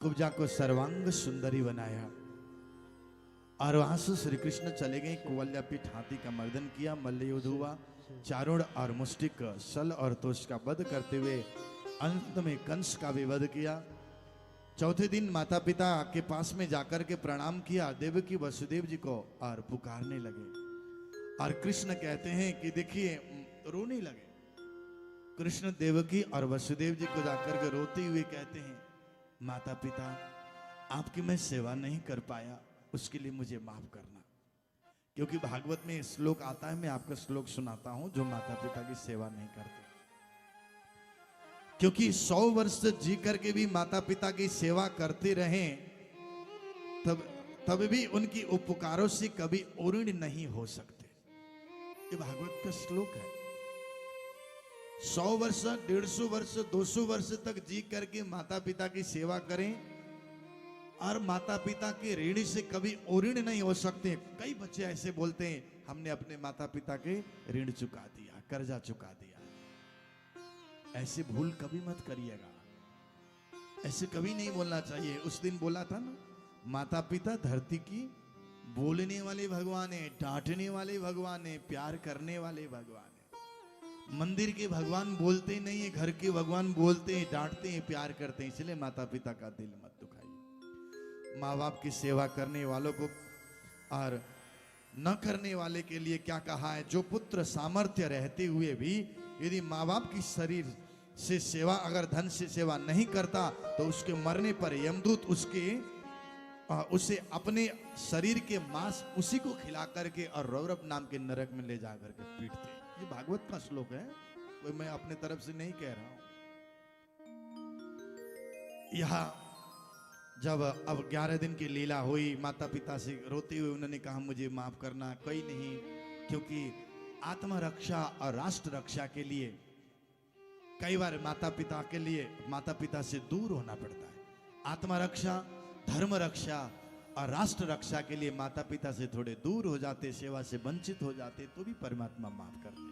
कुब्जा को सर्वांग सुंदरी बनाया और वहां से श्री कृष्ण चले गए। कुवल्या पीठ हाथी का मर्दन किया, मल्ल युद्ध हुआ, चारुण और मुष्टिक सल और तोष का वध करते हुए अंत में कंस का भी वध किया। चौथे दिन माता पिता के पास में जाकर के प्रणाम किया देवकी वसुदेव जी को और पुकारने लगे। और कृष्ण कहते हैं कि देखिए रोने लगे। कृष्ण देवकी और वसुदेव जी को जाकर के रोते हुए कहते हैं, माता पिता आपकी मैं सेवा नहीं कर पाया, उसके लिए मुझे माफ करना। क्योंकि भागवत में श्लोक आता है, मैं आपका श्लोक सुनाता हूं, जो माता पिता की सेवा नहीं करते। क्योंकि 100 वर्ष जी करके भी माता पिता की सेवा करते रहे तब भी उनकी उपकारों से कभी ऋण नहीं हो सकते। ये भागवत का श्लोक है। 100 वर्ष 150 वर्ष 200 वर्ष तक जी करके माता पिता की सेवा करें और माता पिता के ऋण से कभी ऋण नहीं हो सकते। कई बच्चे ऐसे बोलते हैं, हमने अपने माता पिता के ऋण चुका दिया, कर्जा चुका दिया। ऐसे भूल कभी मत करिएगा, ऐसे कभी नहीं बोलना चाहिए। उस दिन बोला था ना, माता पिता धरती की बोलने वाले भगवान है, डांटने वाले भगवान है, प्यार करने वाले भगवान है। मंदिर के भगवान बोलते नहीं है, घर के भगवान बोलते हैं, डांटते हैं, प्यार करते हैं। इसलिए माता पिता का दिल मत दुखाइए। माँ बाप की सेवा करने वालों को और न करने वाले के लिए क्या कहा है, जो पुत्र सामर्थ्य रहते हुए भी यदि माँ बाप की शरीर से सेवा, अगर धन से सेवा नहीं करता तो उसके मरने पर यमदूत उसे अपने शरीर के मांस उसी को खिला करके और रौरव नाम के नरक में ले जा करके पीटते। ये भागवत का श्लोक है, कोई मैं अपने तरफ से नहीं कह रहा हूं। यहां जब अब 11 दिन की लीला हुई, माता पिता से रोते हुए उन्होंने कहा मुझे माफ करना। कोई नहीं, क्योंकि आत्मा रक्षा और राष्ट्र रक्षा के लिए कई बार माता पिता के लिए माता पिता से दूर होना पड़ता है। आत्मा रक्षा, धर्म रक्षा और राष्ट्र रक्षा के लिए माता पिता से थोड़े दूर हो जाते, सेवा से वंचित हो जाते, तो भी परमात्मा माफ करते।